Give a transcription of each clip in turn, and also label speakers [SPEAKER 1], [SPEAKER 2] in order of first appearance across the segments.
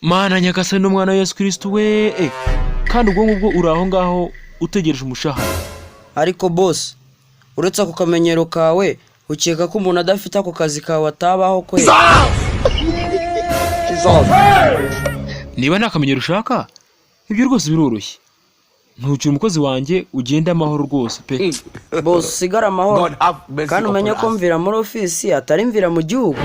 [SPEAKER 1] Mana nyagasani n'umwana wa Yesu Kristo we kandi ubwo ngubwo uri aho ngaho utegereje umushahara.
[SPEAKER 2] Ariko boss uretse ako kamenyero kawe ukeka ko umuntu adafite ako kazi kawe atabaho kwe.
[SPEAKER 1] Niba nta kamenyero ushaka ibyo rwose biroroshye. Ntukiri umukozi wanjye ugenda amahoro rwose pe.
[SPEAKER 2] Boss sigara amahoro kandi umenye ko mvira muri office atari mvira mu gihugu.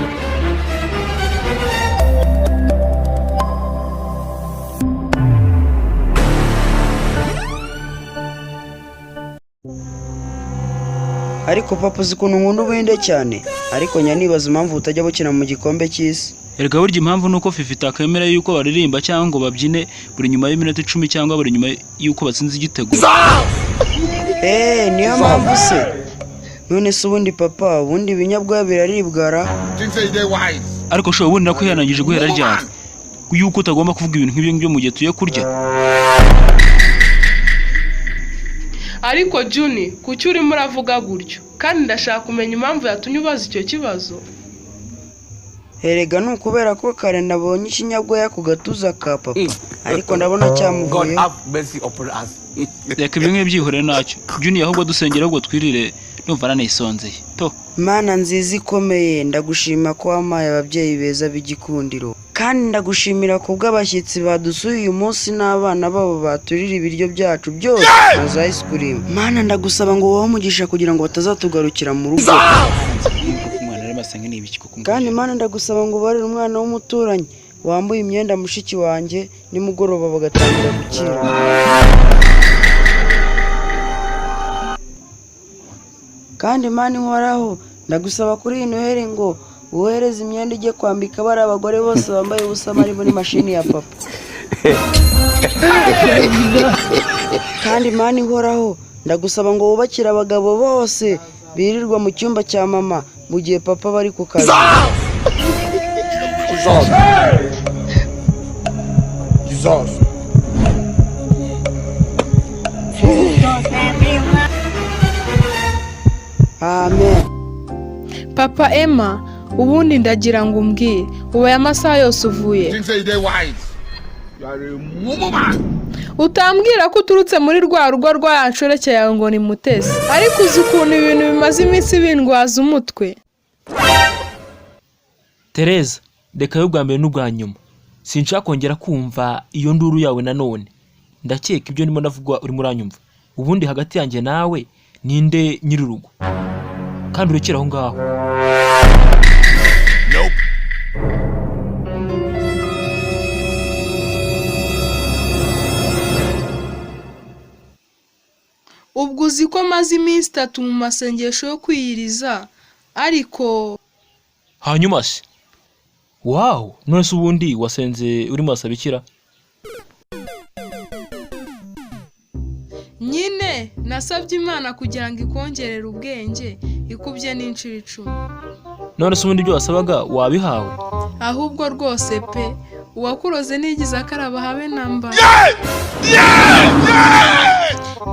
[SPEAKER 2] Ariko papa ukuntu nkunda ubinde cyane ariko nyanibaza impamvu utajya bukina mu gikombe cy'isi.
[SPEAKER 3] Erega burya impamvu nuko FIFA itakemera yuko baririmba cyangwa ngo babyine buri nyuma y'iminota 10 cyangwa buri nyuma yuko batsinze igitego.
[SPEAKER 2] Niyo mpamvu se. None se ubundi papa ubundi binyabwa biraribwara.
[SPEAKER 3] Ariko sho ubundi nako yanangije guhera ryari yuko utagomba kuvuga ibintu nk'ibyo ngibyo mu gihe tuye kurya.
[SPEAKER 4] Ariko Juni kuki urimo uravuga gutyo kandi ndashaka kumenya impamvu yatumye ubaza icyo kibazo.
[SPEAKER 2] Erega nukubera ko kare nabonye ikinyabwoya ku gatuza ka papa ariko ndabona cyamuvuye.
[SPEAKER 3] Reka ibyo nk'ibyihorere nacyo Juni ahubwo dusengera ahubwo twirire numva nanisonzeye to.
[SPEAKER 2] Mana nziza ikomeye ndagushima ko wamaye ababyeyi beza b'igikundiro kandi ndagushimira ku bw'abashyitsi badusuye uyu munsi n'abana babo baturira ibiryo byacu byose na ice cream. Mana ndagusaba ngo wowe umugisha kugira ngo batazatugarukira mu rugo. Kandi Mana ndagusaba ngo barire umwana w'umuturanyi wambuye imyenda mushiki wanjye nimugoroba bagatangira gukira. Kandi Mana inkoraho ndagusaba kuri Noheli ngo uhereze imyenda ijye kwambika bari abagore bose bambaye ubusa bari muri mashini ya papa. Kandi Mana inkoraho ndagusaba ngo wubakire abagabo bose birirwa mu cyumba cya mama mu gihe papa bari ku kazi. Amen.
[SPEAKER 4] Papa Emma ubundi ndagira ngo umbwire ubaye amasaha yose uvuye. Utambwira ko uturutse muri rwa rugo rwayanshoreke yawe ngo ni Mutesi ariko uzi ukuntu ibintu bimaze iminsi bindwaza umutwe.
[SPEAKER 1] Tereza reka yo bwa mbere n'ubwa nyuma sinshaka kongera kumva iyo nduru yawe nanone. Ndakeka ibyo ndimo navuga uri muranyumva. Ubundi hagati yanjye nawe ninde nyirurugo kandi urekera aho ngaho.
[SPEAKER 4] Ubwo uzi ko maze iminsi 3 mu masengesho yo kwiyiriza ariko
[SPEAKER 1] hanyuma se wow none se ubundi wasenze urimo asabikira?
[SPEAKER 4] Nyine nasabye Imana kugira ngo ikongerere ubwenge ikubye n'inshuro 10.
[SPEAKER 1] None se ubundi byo wasabaga wabihawe?
[SPEAKER 4] Ahubwo rwose pe uwakuroze nigize akaraba habe namba.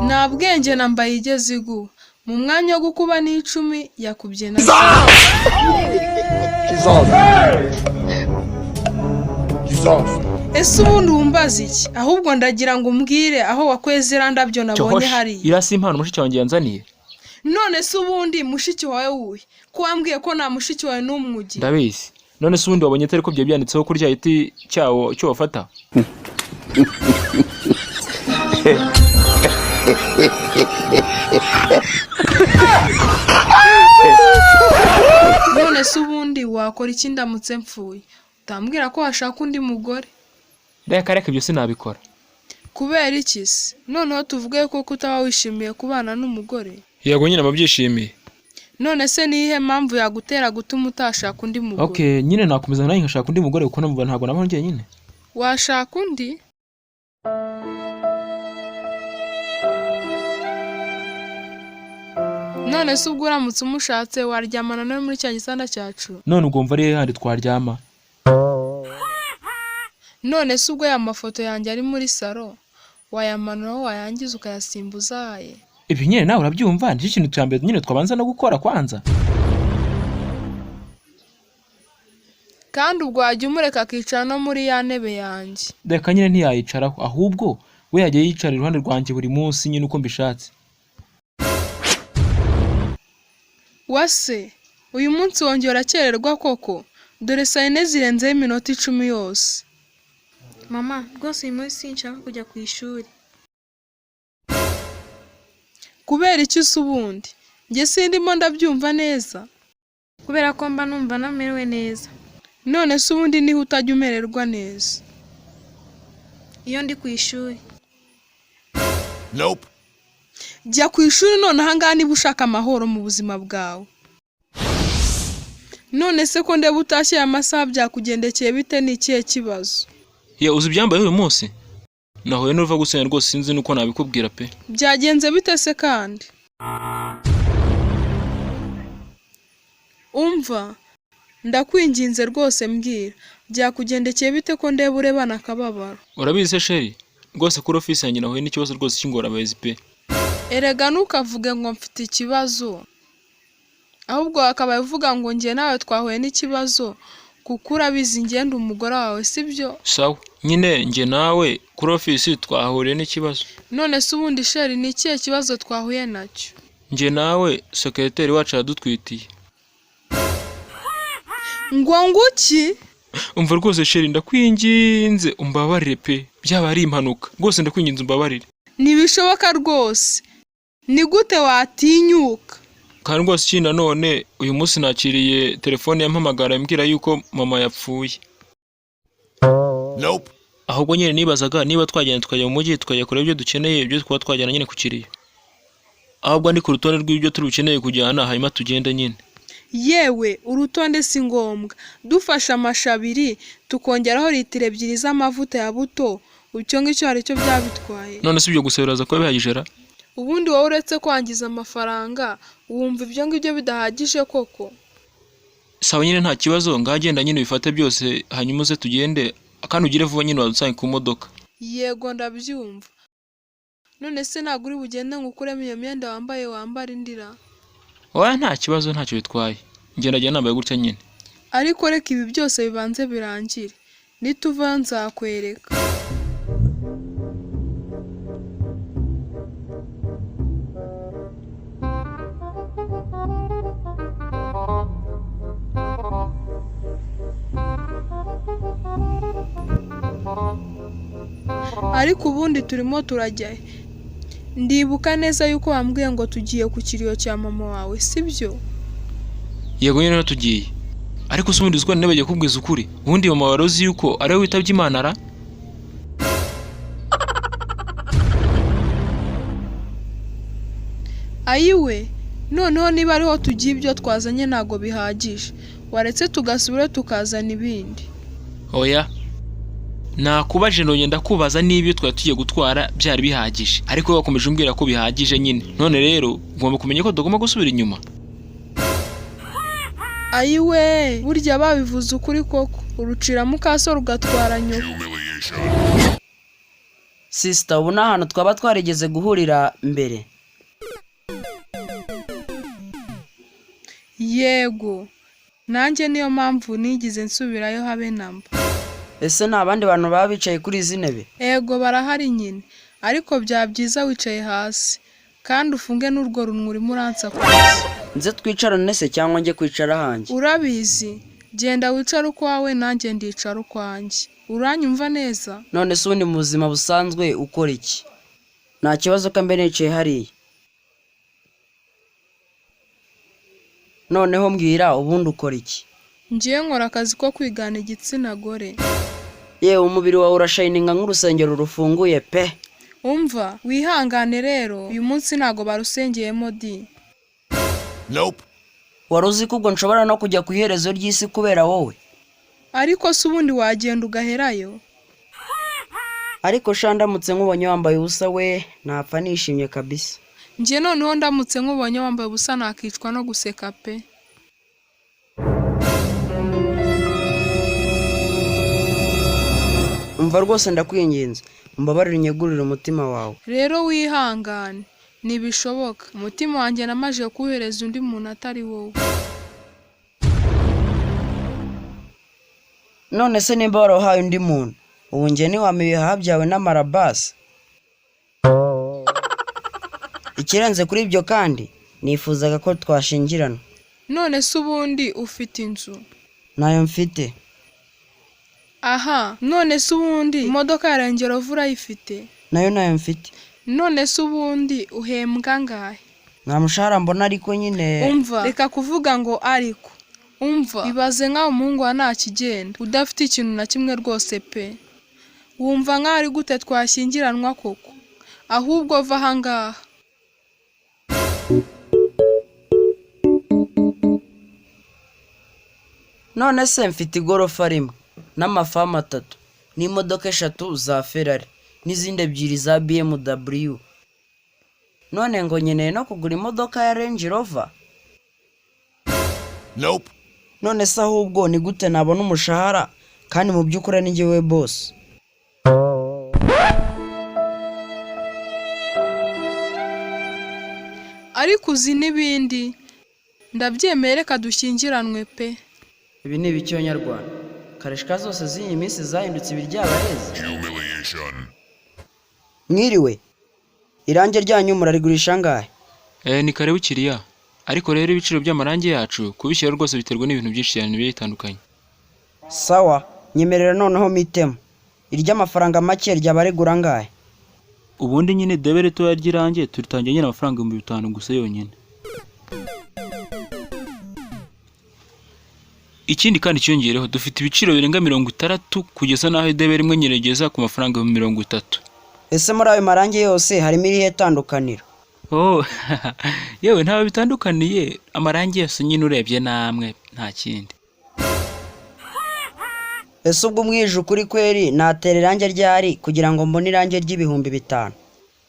[SPEAKER 4] Nta bwenge namba yigeze igu mu mwanya wo gukuba n'10 yakubye na Ese ubundi wumbaza iki? Ahubwo ndagira ngo umbwire aho wakweze irandabyo nabonye hari.
[SPEAKER 1] Irasi impano mushiki wanjye yanzaniye.
[SPEAKER 4] None se ubundi mushiki wawe wuhe ko wambwiye ko nta mushiki wawe n'umwugi?
[SPEAKER 1] Ndabizi. None se ubundi wabonye atari ko bye byanditseho kurya iti cyawo cyo wafata?
[SPEAKER 4] None se ubundi wakora iki ndamutse mpfuye? Utambwira ko washaka undi mugore?
[SPEAKER 1] Reka ibyo sinabikora.
[SPEAKER 4] Kubera iki se? Noneho tuvuge ko kutaba wishimiye kubana n'umugore.
[SPEAKER 1] Yego nyine ababyishimiye.
[SPEAKER 4] None se nihe mpamvu yagutera gutuma utashaka undi mugore?
[SPEAKER 1] Okay, nyine nakomeza nayo nkashaka undi mugore kuko namubona ntabwo nabona ngiye nyine.
[SPEAKER 4] Washaka undi? None se ubwo uramutse umushatse waryamana nawe muri cya gisanda cyacu?
[SPEAKER 1] None ugomva ari handi twaryama?
[SPEAKER 4] None se ubwo ya mafoto yanjye ari muri salo wayamanuraho wayangiza ukayasimbuza aye?
[SPEAKER 1] Ibi nyine nawe urabyumva ndi ikintu cyambere nyine twabanza no gukora kwanza.
[SPEAKER 4] kandi ubwo wajya umureka akicara no muri ya ntebe yanjye.
[SPEAKER 1] reka nyine ntiyayicaraho ahubwo we yajya yicara iruhande rwanjye buri munsi nyine uko mbishatse.
[SPEAKER 4] Wase, uyu munsi wongera urakererwa koko? Dore saa yine zirenzeho iminota 10 yose.
[SPEAKER 5] Mama, rwose uyu munsi sinshaka kujya ku ishuri.
[SPEAKER 4] Kubera iki se ubundi? Njye sindimo ndabyumva neza.
[SPEAKER 5] Kubera ko mba numva namerewe neza.
[SPEAKER 4] None se ubundi niho utajya umererwa neza?
[SPEAKER 5] Iyo ndi ku ishuri.
[SPEAKER 6] Nope.
[SPEAKER 4] Jya ku ishuri none ahangaha niba ushaka amahoro mu buzima bwawe. None se ko ndeba utashye amasaha byakugendekeye bite n'ikihe kibazo?
[SPEAKER 3] Ya uzi byambaye uyu munsi? Nahuye n'uva gusenya rwose sinzi nuko nabikubwira pe.
[SPEAKER 4] Byagenze bite se kandi? Umva, ndakwinginze rwose mbwira, byakugendekeye bite ko ndeba urebana akababaro?
[SPEAKER 3] Urabizi se sheri? Rwose kuri office yanjye nahuye n'ikibazo rwose cy'ingorabahizi pe.
[SPEAKER 4] Erega ntukavuge ngo mfite ikibazo. Ahubwo akabaye uvuga ngo njye nawe twahuye n'ikibazo kuko urabizi ngenda umugore wawe sibyo?
[SPEAKER 3] Sawa, nyine njye nawe kuri office twahuriye n'ikibazo.
[SPEAKER 4] None se ubundi sheri ni ikihe kibazo twahuye nacyo?
[SPEAKER 3] Njye nawe secretary wacu yadutwitiye.
[SPEAKER 4] Ngo nguki?
[SPEAKER 3] Umva rwose sheri ndakwinginze umbabarire pe. Byaba ari impanuka. Rwose ndakwinginze umbabarire.
[SPEAKER 4] Nibishoboka rwose. Ni gute watinyuka?
[SPEAKER 3] Kandi rwose ikindi none uyu munsi nakiriye telefone yampamagara imbwira yuko mama yapfuye.
[SPEAKER 6] Nope.
[SPEAKER 3] Ahubwo nyine nibazaga niba twagenda tukajya mu mujyi tukajya kureba ibyo dukeneye ibyo twaba twajyana nyine ku kiriyo. Ahubwo ndi ku rutonde rw'ibyo turi bukeneye kujyana hanyuma tugenda nyine.
[SPEAKER 4] Yewe urutonde si ngombwa. Dufasha amashabiri tukongeraho litiro 2 z'amavuta ya buto. Icyo ngicyo hari cyo byabitwaye.
[SPEAKER 3] None si ibyo gusa biraza kuba bihagije ra?
[SPEAKER 4] Ubundi wowe uretse kwangiza amafaranga wumva ibyo ngibyo bidahagije koko?
[SPEAKER 3] Sawa nyine nta kibazo ngagenda nyine bifate byose hanyuma uze tugende kandi ugire vuba nyine wadusanga ku modoka.
[SPEAKER 4] Yego ndabyumva. None se ntabwo uri bugende ngo ukuremo iyo myenda wambara indira?
[SPEAKER 3] Oya nta kibazo ntacyo bitwaye. Ngenda nambaye gutya nyine.
[SPEAKER 4] Ariko reka ibi byose bibanze birangire. Nituva nzakwereka. Ariko ubundi turimo turajya. Ndibuka neza yuko wambwiye ngo tugiye ku kiriyo cya mama wawe sibyo?
[SPEAKER 3] Yego nyine tugiye. Ariko se ubundi uziko nabagiye kubwiza ukuri. Ubundi mama warozi yuko ari we witabye Imana ra?
[SPEAKER 4] Ayiwe, noneho niba ariho tugiye ibyo twazanye ntago bihagije. Waretse tugasubira tukazana ibindi.
[SPEAKER 3] Oya. Nakubaje none ndakubaza niba twari tugiye gutwara byari bihagije. Ariko bakomeje umbwira ko bihagije nyine. None rero ugomba kumenya ko tugomba gusubira inyuma.
[SPEAKER 4] Ayiwe, burya babivuze ukuri koko. Urucira mukaso rugatwara nyoko.
[SPEAKER 2] Sister, ubu n'ahantu twaba twarigeze guhurira mbere.
[SPEAKER 4] Yego. Nanjye niyo mpamvu nigize nsubirayo habe namba.
[SPEAKER 2] Ese nta bandi bantu baba bicaye kuri izi ntebe?
[SPEAKER 4] Ego barahari nyine. Ariko byabyiza wicaye hasi. Kandi ufunge n'urwo runwa urimo uransakuza.
[SPEAKER 2] Nze twicarane se cyangwa njye kwicara hanjye?
[SPEAKER 4] Urabizi. Genda wicara ukwawe nanjye ndicara ukwanjye. Uranyumva neza?
[SPEAKER 2] None se ubundi mu buzima busanzwe ukora iki? Nta kibazo ko mbere nicaye hariya. Noneho mbwira ubundi ukora iki?
[SPEAKER 4] Ngiye nkora akazi ko kwigana igitsina gore.
[SPEAKER 2] Yewe umubiri wawe urashininga nk'urusengero rufunguye pe.
[SPEAKER 4] Umva, wihangane rero. Uyu munsi ntago barusengeyemo di.
[SPEAKER 6] Nope.
[SPEAKER 2] Waruzi ko ubwo nshobora no kujya ku iherezo ry'isi kubera wowe?
[SPEAKER 4] Ariko se ubundi wagenda ugaherayo?
[SPEAKER 2] Ariko ndamutse nkubonye wambaye ubusa we ntapfa nishimye kabisa.
[SPEAKER 4] Ngiye noneho ndamutse nkubonye wambaye ubusa nakicwa no guseka pe.
[SPEAKER 2] Umva rwose ndakwinginze. Mbabarire unyegurire umutima wawe.
[SPEAKER 4] Rero wihangane. Nibishoboka. Umutima wanjye namaje kuhereza undi muntu atari wowe.
[SPEAKER 2] none se nimba warahaye undi muntu ubu njye ntiwampa ibihaha byawe n'amarabasi? Ikirenze kuri ibyo kandi nifuzaga ko twashingirana.
[SPEAKER 4] none se ubundi ufite inzu?
[SPEAKER 2] Nayo mfite.
[SPEAKER 4] Aha, none se ubundi imodoka ya Range Rover urayifite?
[SPEAKER 2] Nayo mfite.
[SPEAKER 4] none se ubundi uhembwa angahe?
[SPEAKER 2] Nta mushahara mbona ariko nyine.
[SPEAKER 4] Umva, reka kuvuga ngo ariko. Umva, ibaze nk'aho umuhungu wa nta kigenda udafite ikintu na kimwe rwose pe. Wumva nk'aho ari gute twashyingiranwa koko? Ahubwo va aha ngaha.
[SPEAKER 2] None se mfite igorofa rimwe n'amafamu 3 n'imodoka 3 za Ferrari n'izindi 2 za BMW. None ngo nkeneye no kugura imodoka ya Range Rover?
[SPEAKER 6] Nope.
[SPEAKER 2] None se ahubwo ni gute nabona umushahara kandi mu by'ukuri ni njyewe boss?
[SPEAKER 4] Ariko uzi n'ibindi. Ndabyemeye reka dushyingiranwe pe.
[SPEAKER 2] Ibi ni icyonyarwanda. Kareshika zose z'iyi minsi zahindutse ibiryabarezi.
[SPEAKER 6] Humiliation.
[SPEAKER 2] Mwiriwe. Irange ryanyu murarigurisha ngahe?
[SPEAKER 3] Ni kare bukiriya. Ariko rero ibiciro by'amarangi yacu kubishyira rwose biterwa n'ibintu byinshi cyane bitandukanye.
[SPEAKER 2] Sawa, nyemerera noneho mitemo. Iry'amafaranga make ryabaregura ngahe?
[SPEAKER 1] Ubundi nyine debere to yaryirange turitangiye nyine amafaranga 5,000 gusa yonyine.
[SPEAKER 3] Ikindi kandi cyongereho dufite ibiciro birenga 60 kugeza naho debere imwe nyeregeza ku mafaranga 30.
[SPEAKER 2] Ese muri ayo marangi yose harimo irihe tandukaniro?
[SPEAKER 3] Oh, yewe ntawe bitandukaniye, amarangi yose nyine urebye namwe nta kindi.
[SPEAKER 2] Ese ubwo mwije ukuri kweri natera irange ryari kugira ngo mbone irange ry'ibihumbi 5?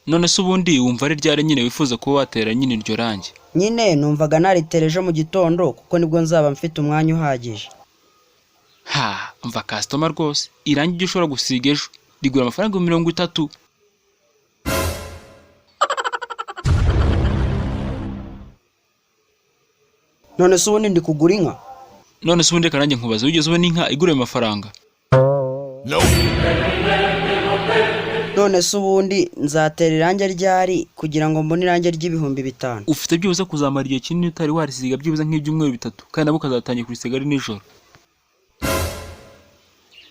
[SPEAKER 3] None se ubundi wumva ari ryari nyine wifuza kuba watera nyine iryo rangi?
[SPEAKER 2] Nyine numvaga naritereje mu gitondo kuko nibwo nzaba mfite umwanya uhagije.
[SPEAKER 3] Ha, mva customer rwose. Irangi ryo ushobora gusiga ejo rigura amafaranga 30.
[SPEAKER 2] None se ubundi ndi kugura inka?
[SPEAKER 3] None se ubundi karange nkubaza wigeze ubona inka igura ayo mafaranga?
[SPEAKER 6] Nope.
[SPEAKER 2] None se ubundi nzatera irange ryari kugira ngo mbone irange ry'ibihumbi 5?
[SPEAKER 3] Ufite byibuze kuzamara igihe kinini utari warisiga byibuze nk'ibyumweru 3 kandi nabo ukazatangira kurisiga ari nijoro.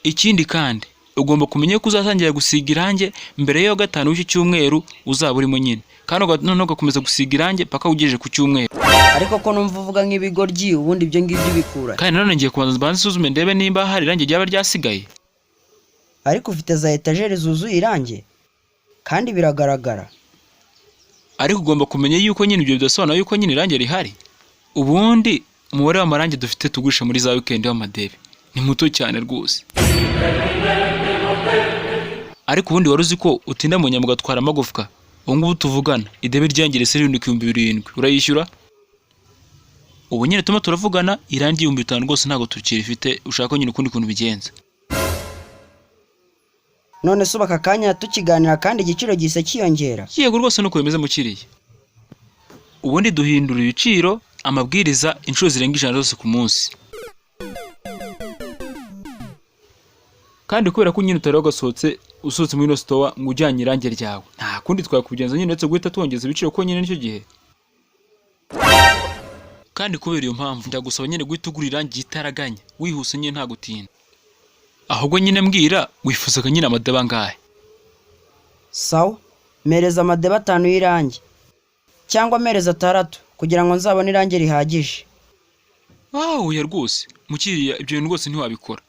[SPEAKER 3] Ikindi kandi ugomba kumenya ko uzatangira gusiga irange mbere yo 5 w'iki cyumweru uzaba urimo nyine, kandi noneho ugakomeza gusiga irange paka ugejeje ku cyumweru.
[SPEAKER 2] Ariko ko numva uvuga nk'ibigoryi ubundi ibyo ngibyo bikura.
[SPEAKER 3] Kandi none ngiye kubanza bansuzume ndebe nimba hari irange ryaba ryasigaye.
[SPEAKER 2] Ariko ufite za etagere zuzuye irange kandi biragaragara.
[SPEAKER 3] Ariko ugomba kumenya yuko nyine ibyo bidasobanura yuko nyine irange rihari. Ubundi umubare w'amarange dufite tugurisha muri za weekend w'amadebe ni muto cyane rwose. Ariko ubundi waruzi ko utinda mu nyamuga twara amagufwa. Ubungubu tuvugana idebe ryangire 7,000 urayishyura? Ubu nyine tuma turavugana irangi 5,000 rwose ntago tukirifite, ushaka nyine ukundi kuntu bigenza.
[SPEAKER 2] None se ubaka kanya tukiganira kandi igiciro gise kiyongera?
[SPEAKER 3] Yego rwose nuko bimeze mukiriye. Ubundi duhindura ibiciro amabwiriza inshuro zirenga 100 zose ku munsi. Kandi kubera ko nyine utari wagasohotse usohotse muri no store ngo ujyanye irange ryawe, nta kundi twakubigenza nyine ndetse guhita twongeza ibiciro ko nyine nicyo gihe. Kandi kubera iyo mpamvu ndagusaba nyine guhita ugura irange itaraganya wihuse nyine nta gutinda. Ahubwo nyine mbwira wifuzaga nyine amadeba ngahe?
[SPEAKER 2] Sawa, mereza amadeba 5 y'irange cyangwa mereza 6 kugira ngo nzabone irange rihagije.
[SPEAKER 3] Ya rwose mukiriya ibyo bintu rwose ntiwabikora.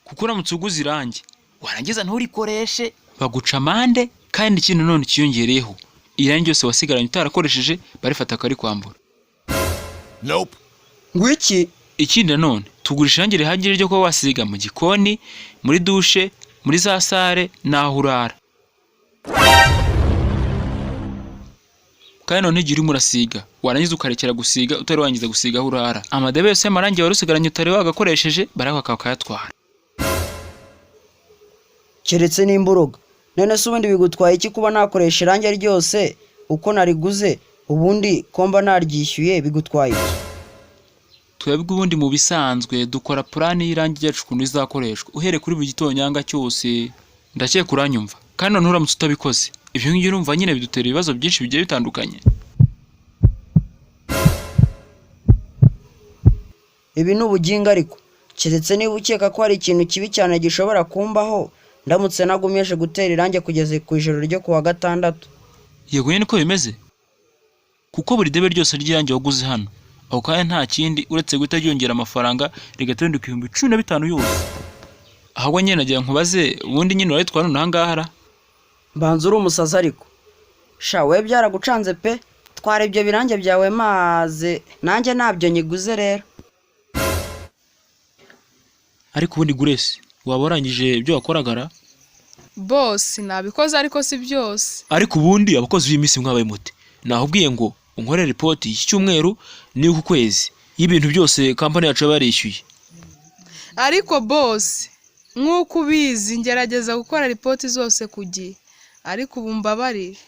[SPEAKER 3] Kuko uramutse uguze irange warangiza nturikoreshe baguca amande, kandi ikintu none kiyongereyeho irange yose wasigaranye utarakoresheje barifata akari kwambura.
[SPEAKER 6] Nope.
[SPEAKER 2] Ngwiki
[SPEAKER 3] Ikindi none tugurisha irange rihagije ryo kuba wasiga mu gikoni, muri dushe, muri za sare naho urara. Kandi none ntugire urasiga warangiza ukarekera gusiga utari wangiza gusiga aho urara. Amadebe yose y'amarange warusigaranye utari wagakoresheje bakayatwara.
[SPEAKER 2] keretse n'imburuga. None se ubundi bigutwaye iki kuba nakoresha irange ryose uko nariguze ubundi komba naryishyuye bigutwaye iki?
[SPEAKER 3] twebwe ubundi mu bisanzwe dukora purani y'irangi ryacu ukuntu izakoreshwa uhereye kuri buri gitonyanga cyose. Ndakeka uranyumva, kandi noneho uramutse utabikoze ibyo ngibyo urumva nyine bidutera ibibazo byinshi bigiye bitandukanye.
[SPEAKER 2] ibi ni ubugingo ariko keretse niba ukeka ko hari ikintu kibi cyane gishobora kumbaho ndamutse nagumeje gutera irangi kugeza ku ijoro ryo kuwa gatandatu.
[SPEAKER 3] Yego nyine niko bimeze, kuko buri debe ryose ry'irangi waguze hano aho kandi nta kindi uretse guhita ryongera amafaranga rigatonda 15,000 yose. Ahubwo nyine nagira nkubaze ubundi nyine uratwara none ahangahara.
[SPEAKER 2] Mbanza uri umusazi ariko sha we byaragucanze pe, twara ibyo birange byawe maze nanjye nabyo nyiguze rero.
[SPEAKER 3] Ariko ubundi Grace waba warangije ibyo wakoragara?
[SPEAKER 4] Boss nabikoze ariko si byose.
[SPEAKER 3] Ariko ubundi abakozi b'iminsi mwabaye muti nahubwiye ngo unkore report iki cyumweru ni uku kwezi y'ibintu byose company yacu barishyuye.
[SPEAKER 4] Ariko boss nk'uko ubizi ngerageza gukora report zose ku gihe, ariko ubu mbabarire.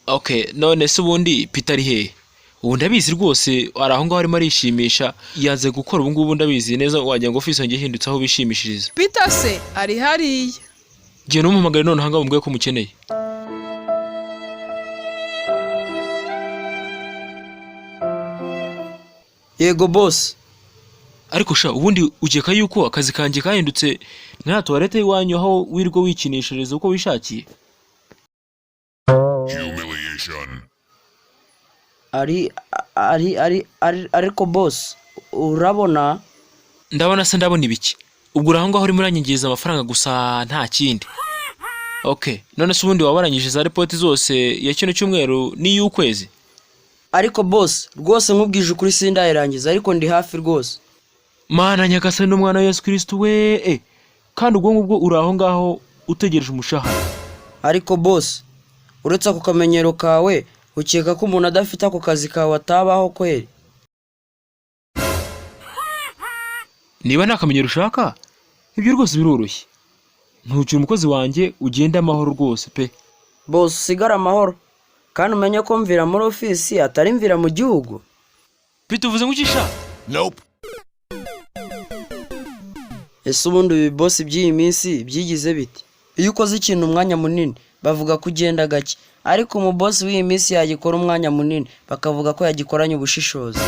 [SPEAKER 3] Okay, none se ubundi Peter ari hehe? Ubu ndabizi rwose ari aho ngaho arimo arishimisha, yaze gukora ubu ngubu ndabizi neza wagira ngo office yanjye ihindutse aho bishimishiriza.
[SPEAKER 4] Peter se ari hariya.
[SPEAKER 3] Ngiye numuhamagara none hanga umbwiye ko mukeneye.
[SPEAKER 2] Yego boss.
[SPEAKER 3] Ariko sha ubundi ugeka yuko akazi kanjye kahindutse nka toilette iwanyu aho wirwo wikinishiriza uko wishakiye.
[SPEAKER 6] Humiliation.
[SPEAKER 2] Ariko boss urabona
[SPEAKER 3] Ndabona se ndabona ibiki? Ubwo uraho aho uri muranyingiza amafaranga gusa nta kindi. Okay, none se ubundi wabaranyije za report zose ya kino cyumweru ni y'ukwezi?
[SPEAKER 2] Ariko boss rwose nkubwije ukuri sindayirangiza ariko ndi hafi rwose.
[SPEAKER 3] Mana nyagasani n'umwana wa Yesu Kristo we kandi ubwo ngubwo uraho ngaho utegereje umushahara.
[SPEAKER 2] Ariko boss uretse ako kamenyero kawe ukeka ko umuntu adafite ako kazi kawe atabaho kweri?
[SPEAKER 3] Niba nta kamenyero ushaka ibyo rwose biroroshye. Ntukiri umukozi wanjye ugenda amahoro rwose pe.
[SPEAKER 2] Boss sigara amahoro kandi umenye ko mvira muri office atari mvira mu gihugu.
[SPEAKER 3] Peter uvuze ngo ukisha?
[SPEAKER 6] Nope.
[SPEAKER 2] Ese ubundi ibi boss by'iyi minsi byigize biti? Iyo ukoze ikintu umwanya munini bavuga ko ugenda gake, ariko mu boss w'iyi minsi yagikora umwanya munini bakavuga ko yagikoranye ubushishozi.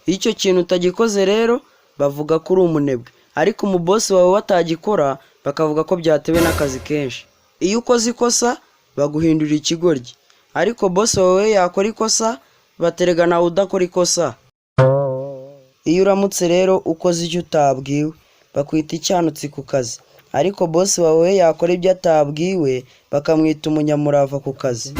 [SPEAKER 2] Icyo kintu utagikoze rero bavuga ko uri umunebwe, ariko mu boss wawe watagikora bakavuga ko byatewe n'akazi kenshi. Iyo ukoze ikosa baguhindurira ikigoryi, ariko boss wawe yakora ikosa baterega nawe udakora ikosa. Iyo uramutse rero ukoze icyo utabwiwe bakwita icyanutsi ku kazi, ariko boss wawe yakora ibyo atabwiwe bakamwita umunyamurava ku kazi.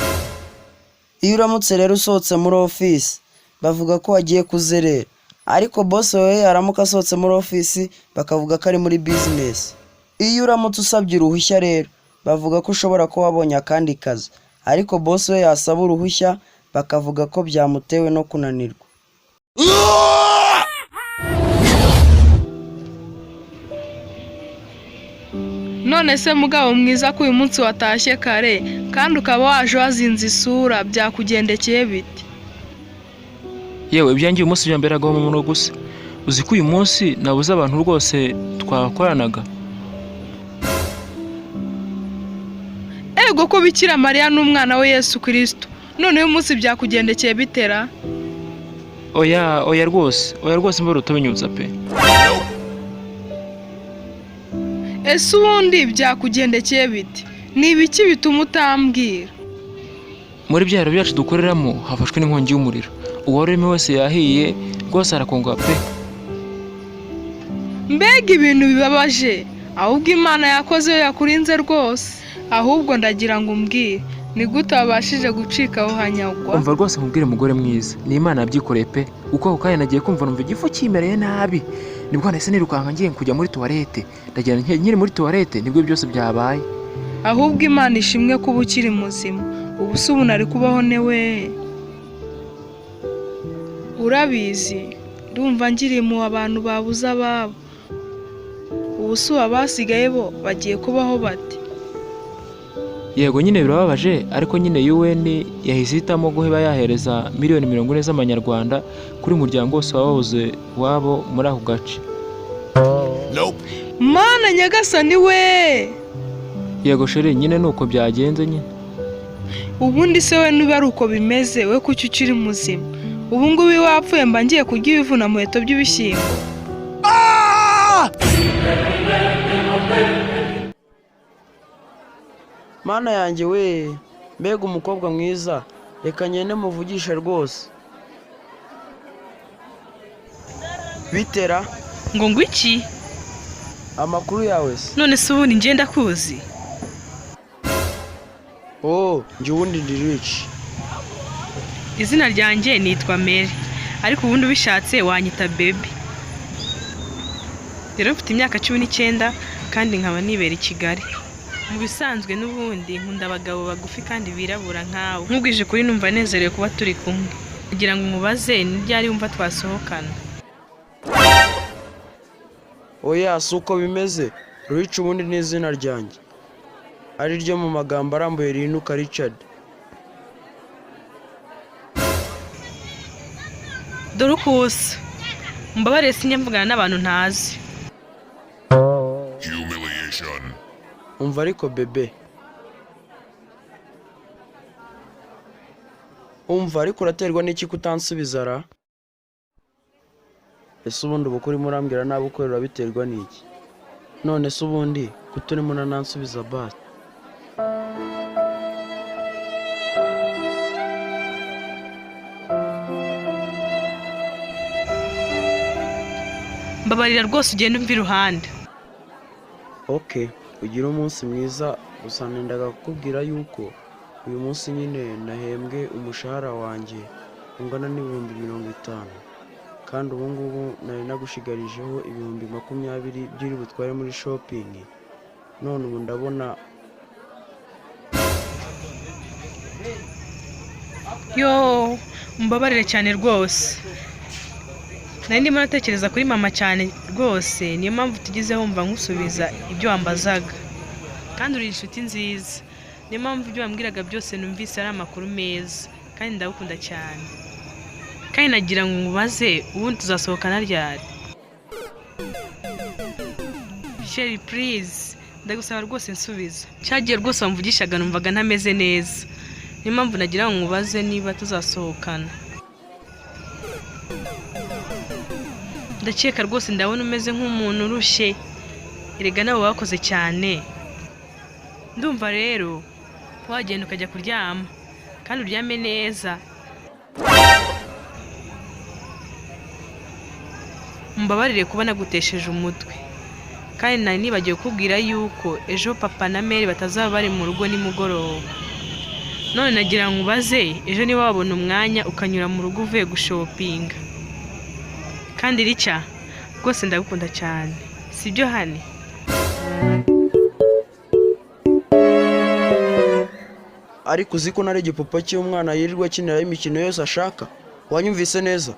[SPEAKER 2] Iyo uramutse rero usohotse muri office bavuga ko wagiye kuzerera, ariko boss wawe yaramuka asohotse muri office bakavuga ko ari muri business. Iyo uramutse usabye uruhushya rero bavuga ko ushobora ko wabonye akandi kazi, ariko boss we yasaba uruhushya bakavuga ko byamutewe no kunanirwa.
[SPEAKER 4] None se mugabo mwiza ko uyu munsi watashye kare kandi ukaba waje wazinze isura byakugendekeye biti?
[SPEAKER 3] Yewe ibyangiye umunsi byamberagaho mu muno gusa. Uzi ko uyu munsi nabuze abantu rwose twakoranaga.
[SPEAKER 4] Ego ko Bikira Mariya n'umwana we Yesu Kristo, none uyu munsi byakugendekeye bitera?
[SPEAKER 3] Oya rwose mbere utabinyuza pe.
[SPEAKER 4] Ese ubundi byakugendekeye biti? Ni ibiki bituma utambwira?
[SPEAKER 3] Muri byaro byacu dukoreramo hafashwe n'inkongi y'umuriro. Uwareme wese yahiye rwose arakonga pe.
[SPEAKER 4] Mbega ibintu bibabaje, ahubwo Imana yakoze yo yakurinze rwose. Ahubwo ndagira ngo umbwire ni gute wabashije gucika aho hanyagwa?
[SPEAKER 3] Umva rwose mubwire mugore mwiza, ni Imana yabyikoreye pe. Uko ako kanya nagiye kumva numva igifu kimereye nabi. Nibwo nahise nirukanka ngiye kujya muri toilette. Ndagira nkiri muri toilette nibwo byose byabaye.
[SPEAKER 4] Ahubwo Imana ishimwe kuba ukiri muzima. Ubu se ubu nari kubaho newe. Urabizi ndumva ngiri mu abantu babuze ababo. Ubu se abasigaye bo bagiye kubaho bati?
[SPEAKER 1] yego nyine birababaje ariko nyine UN yahise ihitamo guheba yahereza miliyoni 40 z'amanyarwanda kuri muryango wose wabuze wabo muri ako gace.
[SPEAKER 6] Nope.
[SPEAKER 4] mana nyagasani we,
[SPEAKER 1] Yego sheri nyine nuko byagenze nyine.
[SPEAKER 4] ubundi se we niba ari uko bimeze we kuki ukiri muzima? Ubu ngubu iyo wapfuye mba ngiye kurya ibivuna mu heto by'ibishyimbo.
[SPEAKER 2] Mana yanjye we, mbega umukobwa mwiza, reka nyene muvugishe rwose. Bitera
[SPEAKER 7] ngo ngwiki
[SPEAKER 2] amakuru yawe se?
[SPEAKER 7] none se ubundi ngenda kuzi
[SPEAKER 2] Oh, njye ubundi ndi Rich.
[SPEAKER 7] izina ryanjye nitwa Mary ariko ubundi ubishatse wanyita baby. Rero mfite imyaka 19 kandi nkaba nibera i Kigali. Mu bisanzwe n'ubundi nkunda abagabo bagufi kandi birabura nkawe. Nkubwije kuri numva nezerewe kuba turi kumwe. Kugira ngo umubaze ni ryari wumva twasohokana.
[SPEAKER 2] Oya, si uko bimeze. Rich ubundi ni izina ryanjye, ari ryo mu magambo arambuye rinuka Richard.
[SPEAKER 7] Dore uko usa. Mbabarire sinyamvugana n'abantu ntazi.
[SPEAKER 6] Humiliation.
[SPEAKER 2] Umva ariko bebe, umva ariko uraterwa n'iki kutansubiza ra? Ese ubundi ubu kuri murambwira nabi ukorera biterwa n'iki? None se ubundi kuturimo nanansubiza basi?
[SPEAKER 7] Mbabarira rwose ugenda umva iruhande.
[SPEAKER 2] Okay, ugira umunsi mwiza. Gusa nendaga kukubwira yuko uyu munsi nyine nahembwe umushahara wanjye ungana n'ibihumbi 50, kandi ubu ngubu nari nagushigarijeho ibihumbi 20 by'iri butware muri shopping. None ubu ndabona
[SPEAKER 7] Yo, mbabarire cyane rwose. Nari ndimo natekereza kuri mama cyane rwose, niyo mpamvu tugize wumva nkusubiza ibyo wambazaga. Kandi uri inshuti nziza. Niyo mpamvu ibyo wambwiraga byose numvise ari amakuru meza, kandi ndagukunda cyane. Kandi nagira ngo nkubaze ubundi tuzasohokana ryari? Sherry please, ndagusaba rwose nsubiza. Cyagiye rwose wamvugishaga numvaga ntameze neza. Niyo mpamvu nagira ngo nkubaze niba tuzasohokana. Ndakeka rwose ndabona umeze nk'umuntu urushe. Erega nawe wakoze cyane. Ndumva rero wagenda ukajya kuryama kandi uryame neza. Mbabarire kuba nagutesheje umutwe. Kandi nari nibagiwe kukubwira yuko ejo papa na Mary batazaba bari mu rugo nimugoroba. None nagira ngo ubaze ejo niba wabona umwanya ukanyura mu rugo uvuye gushopinga. Kandi Richa, rwose ndagukunda cyane. Sibyo hane?
[SPEAKER 2] ariko uziko nari igipupa cy'umwana yirirwa akinira imikino yose ashaka. Wanyumvise neza?